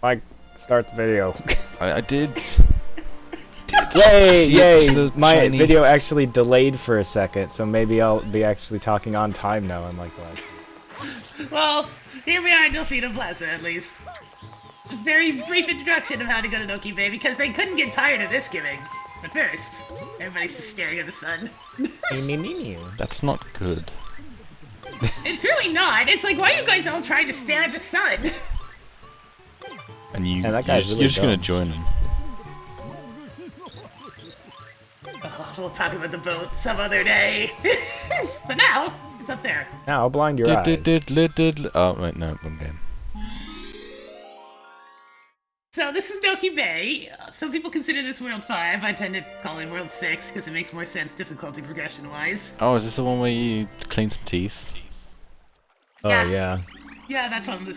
Mike, start the video. I did. Yay! Yay! My shiny... video actually delayed for a second, so maybe I'll be actually talking on time now, unlike the last. Well, here we are in Delfino Plaza, at least. A very brief introduction of how to go to Noki Bay, because they couldn't get tired of this gimmick. But first, everybody's just staring at the sun. That's not good. It's really not. It's like, why are you guys all trying to stare at the sun? And you, Yeah, that guy's you're really just gonna dumb. join him. Oh, we'll talk about the boat some other day. But now, it's up there. Now I'll blind your eyes. Oh, wait, no, wrong game. So this is Noki Bay. Some people consider this World 5. I tend to call it World 6 because it makes more sense difficulty progression-wise. Oh, is this the one where you clean some teeth? Oh, yeah. Yeah, that's one of the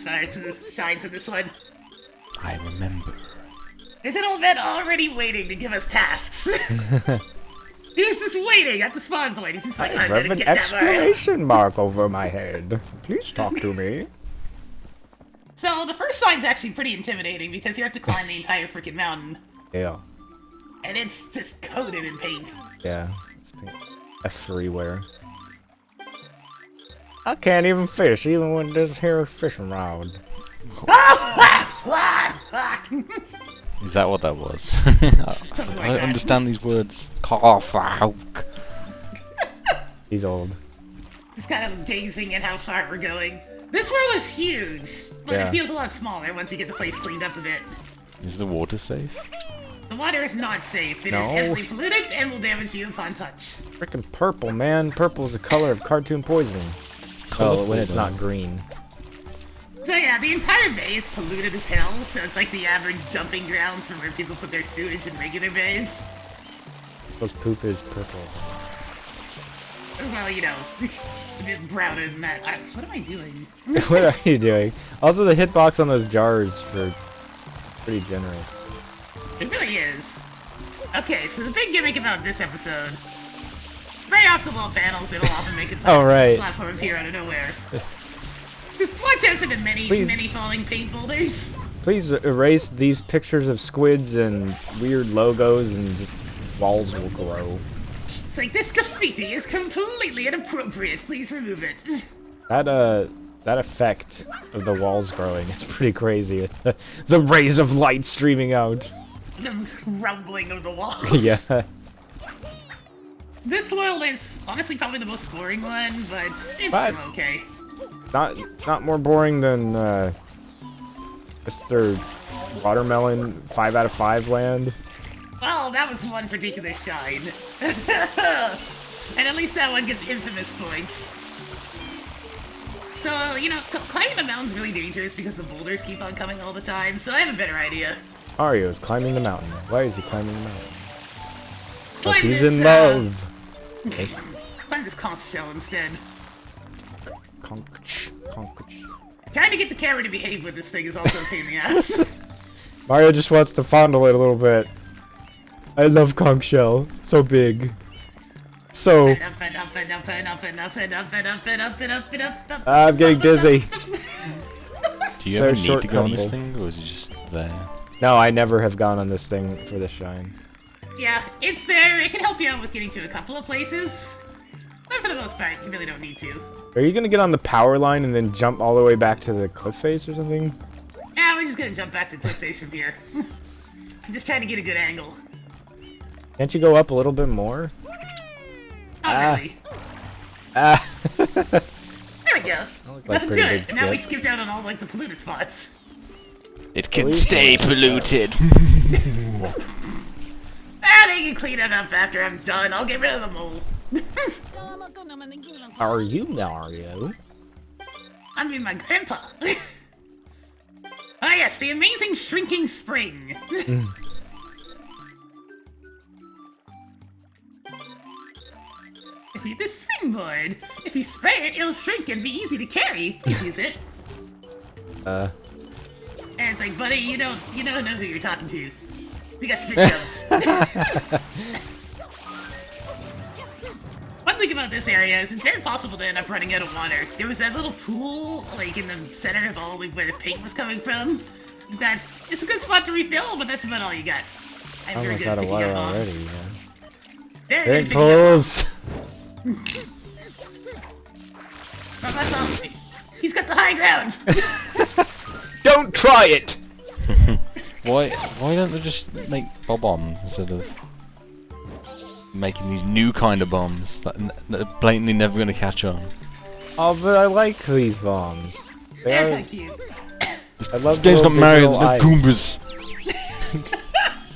shines in this one. I remember. There's an old man already waiting to give us tasks. He was just waiting at the spawn point. He's just like, I'm gonna An get that exclamation mark over my head. Please talk to me. So the first shine's actually pretty intimidating because you have to climb the entire freaking mountain. Yeah. And it's just coated in paint. Yeah. It's paint everywhere. I can't even fish, even with this here fishing rod. Is that what that was? Something like I that. understand these words. Cough. He's old. Just kind of gazing at how far we're going. This world is huge, but Yeah. it feels a lot smaller once you get the place cleaned up a bit. Is the water safe? The water is not safe. It is No. heavily polluted and will damage you upon touch. Freaking purple, man. Purple is the color of cartoon poison. It's Oh, colorful. when it's though. not green. So yeah, the entire bay is polluted as hell, so it's like the average dumping grounds for where people put their sewage in regular bays. Because poop is purple. Well, you know, a bit browner than that. What am I doing? What are you doing? Also, the hitbox on those jars for pretty generous. It really is. Okay, so the big gimmick about this episode: spray off the wall panels. It'll often make a Oh, right. platform appear out of nowhere. Just watch out for the many Please. falling paint boulders. Please erase these pictures of squids and weird logos, and just walls will grow. It's like, this graffiti is completely inappropriate. Please remove it. That effect of the walls growing is pretty crazy. The rays of light streaming out. The rumbling of the walls. Yeah. This world is honestly probably the most boring one, but it's But- okay. Not more boring than Mr. Watermelon 5 out of 5 land. Well, that was one particular shine. And at least that one gets infamous points. So, you know, climbing the mountain's really dangerous because the boulders keep on coming all the time, so I have a better idea. Mario's climbing the mountain. Why is he climbing the mountain? Because Climb he's this, in love. Climb this conch shell instead. Conch. Trying to get the camera to behave with this thing is also a pain in the ass. Mario just wants to fondle it a little bit. I love conch shell. So big. So. I'm getting dizzy. Do you So ever need short to go on this couple. thing, or is it just there? No, I never have gone on this thing for the shine. Yeah, it's there. It can help you out with getting to a couple of places. But for the most part, you really don't need to. Are you gonna get on the power line and then jump all the way back to the cliff face or something? Yeah, we're just gonna jump back to cliff face from here. I'm just trying to get a good angle. Can't you go up a little bit more? Not really. Ah. There we go. like Nothing to pretty it. big And now we skip. skipped out on all like the polluted spots. It can Pollution. stay polluted. They can clean it up after I'm done. I'll get rid of the mole. Are you Mario? I mean, my grandpa. Ah, yes, the amazing shrinking spring. If you this springboard, if you spray it, it'll shrink and be easy to carry. Please use it. And it's like, buddy, you don't know who you're talking to. We got spin jumps. One thing about this area is it's very possible to end up running out of water. There was that little pool, like, in the center of all like, where the paint was coming from. that it's a good spot to refill, but that's about all you got. I'm very Almost good at out of picking water up bombs. already. Yeah. Very There good it at picking up bombs. pulls. Oh, that's all. He's got the high ground. Don't try it. Why don't they just make bombs instead of making these new kind of bombs that are blatantly never going to catch on? Oh, but I like these bombs. They They're are, kind of cute. I love This the game's little not Mario, digital there's no eyes. Goombas.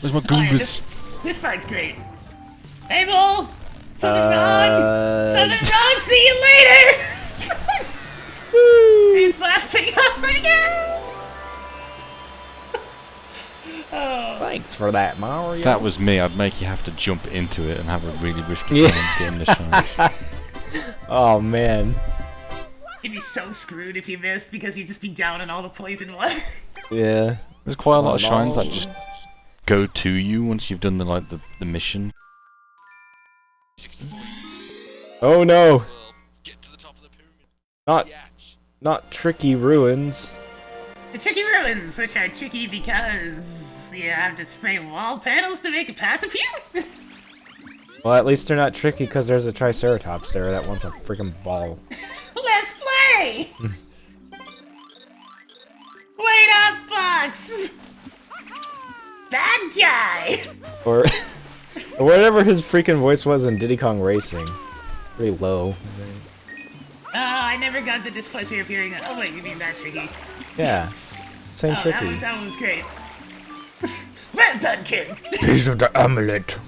Where's my Oh, yeah, Goombas? this part's great. Hey, Bull! Something wrong! Something wrong! See you later! He's blasting up again! Oh. Thanks for that, Mario. If that was me, I'd make you have to jump into it and have a really risky time getting the shine. Oh man. You'd be so screwed if you missed because you'd just be down in all the poison water. Yeah. There's quite a lot of shines that just go to you once you've done the mission. Oh no. Get to the top of the pyramid. Not tricky ruins. The tricky ruins, which are tricky because you have to spray wall panels to make a path appear. Well, at least they're not tricky because there's a Triceratops there that wants a freaking ball. Let's play! Wait up, Bucks! Bad guy! Or or whatever his freaking voice was in Diddy Kong Racing. Pretty low. Oh, I never got the displeasure of hearing that. Oh wait, you mean that tricky? Yeah. Same Oh, tricky. that one was great. Well done, kid! Piece of the amulet.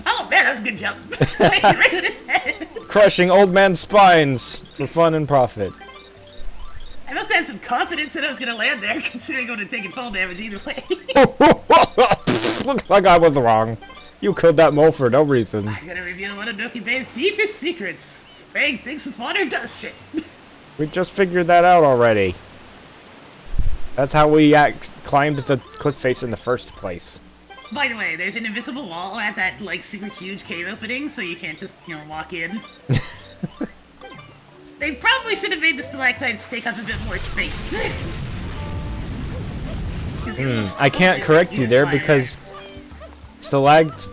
Oh man, that was a good jump. Right in his head. Crushing old man spines for fun and profit. I must have had some confidence that I was gonna land there, considering I would have taken fall damage either way. Looks like I was wrong. You killed that mole for no reason. I'm gonna reveal one of Noki Bay's deepest secrets. Spraying things with water does shit. We just figured that out already. That's how we climbed the cliff face in the first place. By the way, there's an invisible wall at that, like, super huge cave opening, so you can't just, walk in. They probably should have made the stalactites take up a bit more space. I can't correct you there because stalagmites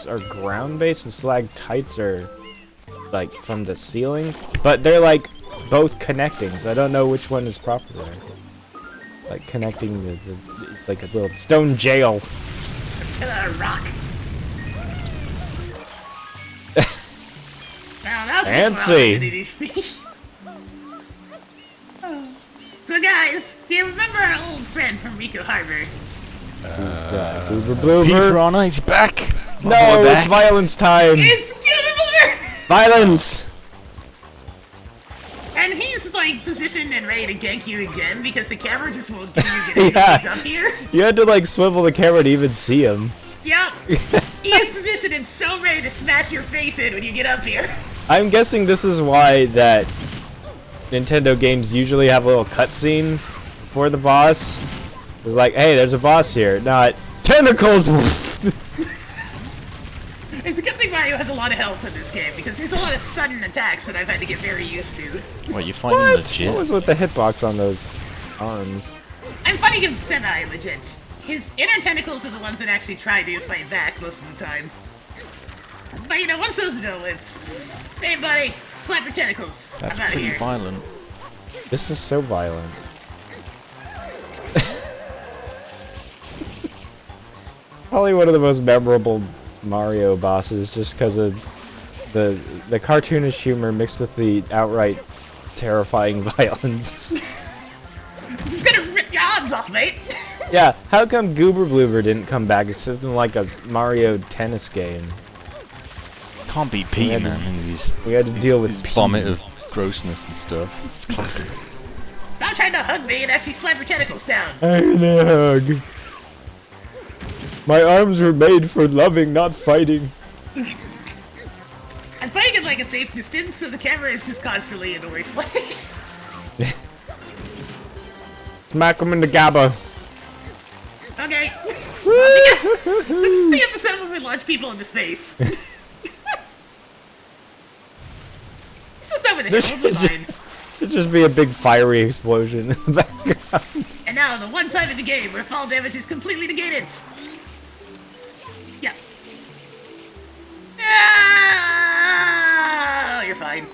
are ground-based and stalactites are, like, from the ceiling. But they're, like, both connecting, so I don't know which one is proper there. Like, connecting it's like a little stone jail. It's a pillar of rock. Now, that was Fancy. So guys, do you remember our old friend from Rico Harbor? Who's that? Bloober Pete Bloober? Piranha, he's back! My boy No, back. it's violence time! It's Bluebird! Violence! And he's like positioned and ready to gank you again because the camera just won't give you good Yeah. he's up here. You had to like swivel the camera to even see him. Yep. He is positioned and so ready to smash your face in when you get up here. I'm guessing this is why that Nintendo games usually have a little cutscene for the boss. It's like, hey, there's a boss here, not tentacles! It's a good thing Mario has a lot of health in this game because there's a lot of sudden attacks that I've had to get very used to. What, you find him What? legit? What was with the hitbox on those arms? I'm finding him semi-legit. His inner tentacles are the ones that actually try to fight back most of the time. But once those are dealt with, hey buddy, slap your tentacles. That's I'm out of pretty here. violent. This is so violent. Probably one of the most memorable Mario bosses just because of the cartoonish humor mixed with the outright terrifying violence. I'm just gonna rip your arms off, mate. Yeah, how come Goober Bloober didn't come back? It's something like a Mario tennis game. Can't beat Pete, had to- man. And he's, we had to deal with his Pete. vomit of grossness and stuff. It's classic. Stop trying to hug me and actually slap your tentacles down. I'm a hug. My arms were made for loving, not fighting. I'm fighting at like a safe distance, so the camera is just constantly in the worst place. Smack him in the gabba. Okay. This is the episode where we launch people into space. It's just over the hill, we'll be fine. Should just be a big fiery explosion in the background. And now the one time in the game where fall damage is completely negated. Yeah. Oh, you're fine.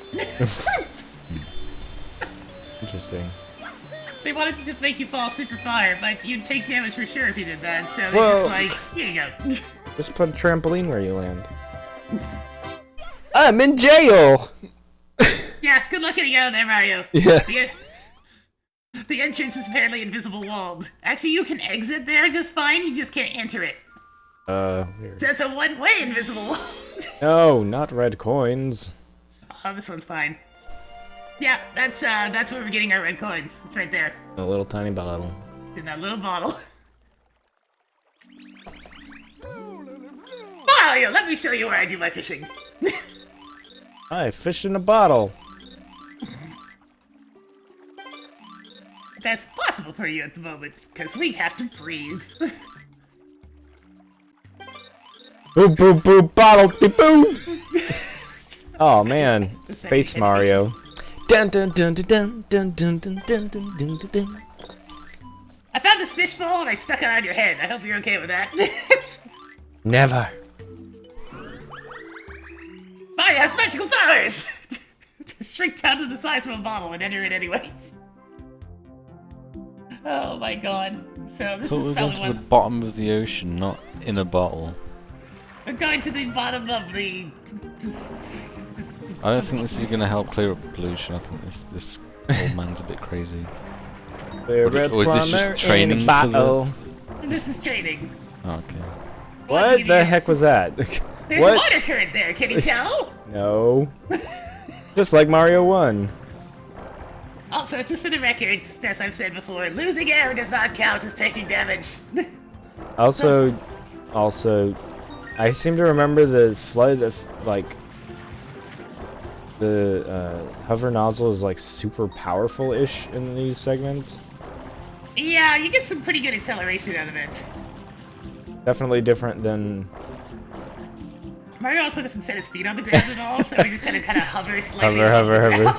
Interesting. They wanted to just make you fall super far, but you'd take damage for sure if you did that, so they're Well, just like, here you go. Just put a trampoline where you land. I'm in jail! Yeah, good luck getting out of there, Mario. Yeah. The entrance is apparently invisible walled. Actually, you can exit there just fine, you just can't enter it. Weird. So it's a one-way invisible wall. No, not red coins. Oh, this one's fine. Yeah, that's where we're getting our red coins. It's right there. A little tiny bottle. In that little bottle. Mario, let me show you where I do my fishing. I fish in a bottle. That's possible for you at the moment, because we have to breathe. Boop boop boop bottle de boop. Oh man, Space Mario. Dun dun dun dun dun dun dun dun dun dun dun dun. I found this fishbowl and I stuck it on your head. I hope you're okay with that. Never. Mario has magical powers! To shrink down to the size of a bottle and enter it anyways. Oh my god. So this So is we're going probably to the bottom of the ocean, not in a bottle. We're going to the bottom of the... I don't think this is going to help clear up pollution. I think this old man's a bit crazy. Or is this just training for the... This is training. Oh, okay. What the heck was that? There's What? a water current there, can you tell? No. Just like Mario 1. Also, just for the record, as I've said before, losing air does not count as taking damage. Also, I seem to remember the flood of, like, the hover nozzle is, like, super powerful-ish in these segments. Yeah, you get some pretty good acceleration out of it. Definitely different than... Mario also doesn't set his feet on the ground at all, so we just kind of hover slightly. Hover.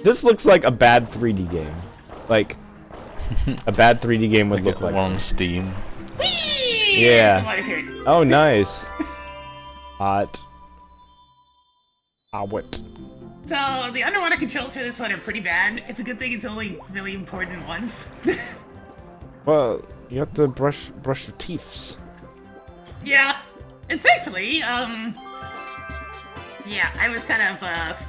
This looks like a bad 3D game. Like, a bad 3D game would look like on Steam. Whee! Yeah. There's the water current. Oh, nice. Hot. What? So, the underwater controls for this one are pretty bad. It's a good thing it's only really important ones. Well, you have to brush your teeths. Yeah. And thankfully, yeah, I was kind of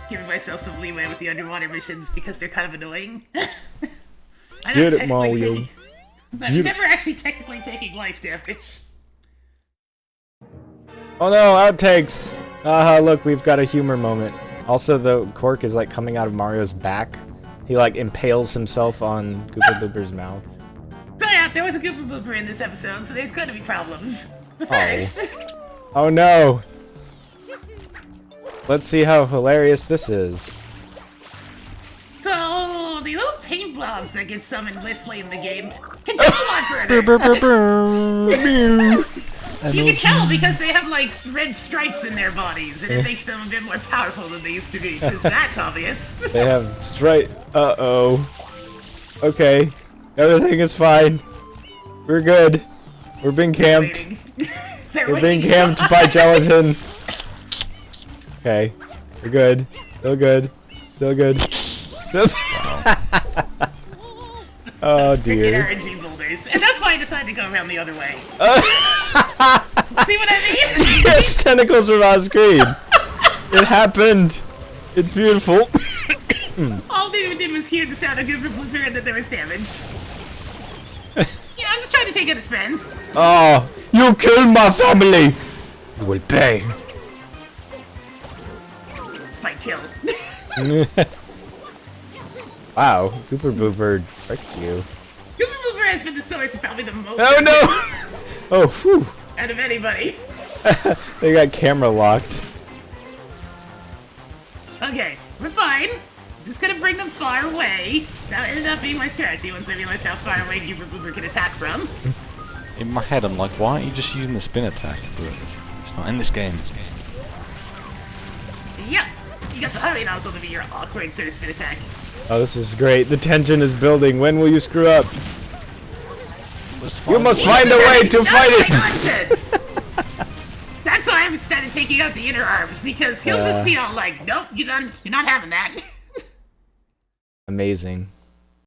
giving myself some leeway with the underwater missions because they're kind of annoying. Get it, Mario. I'm never actually technically taking life damage. Oh no, outtakes! Haha, look, we've got a humor moment. Also, the cork is like coming out of Mario's back. He like impales himself on Gooper Blooper's mouth. So yeah, there was a Gooper Blooper in this episode, so there's gonna be problems. The first. Oh no! Let's see how hilarious this is. So, the little paint blobs that get summoned this late in the game can jump a lot further. You can tell because they have like red stripes in their bodies, and it makes them a bit more powerful than they used to be, because that's obvious. They have straight. Uh-oh. Okay. Everything is fine. We're good. We're being camped. We're being camped by gelatin. Okay. We're good. Still good. Still good. Oh dear. RNG boulders. And that's why I decided to go around the other way. See what I mean? Yes, tentacles from on screen. It happened. It's beautiful. All they did was hear the sound of Gooper Blooper and that there was damage. Yeah, I'm just trying to take out his friends. Oh, you killed my family. You will pay. Spike kill. Wow, Gooper Blooper tricked you. Gooper Blooper has been the source of probably the most. Oh no! Oh, whew. Out of anybody. They got camera locked. Okay, we're fine. Just gonna bring them far away. That ended up being my strategy once I realized how far away Gooper Blooper can attack from. In my head, I'm like, why aren't you just using the spin attack? But it's not in this game. Yep. You got the hurry nozzle to be your awkward sort of spin attack. Oh, this is great. The tension is building. When will you screw up? You must find a way to fight it! Nonsense! That's why I'm started taking out the inner arms, because he'll just be all like, nope, you're not having that. Amazing.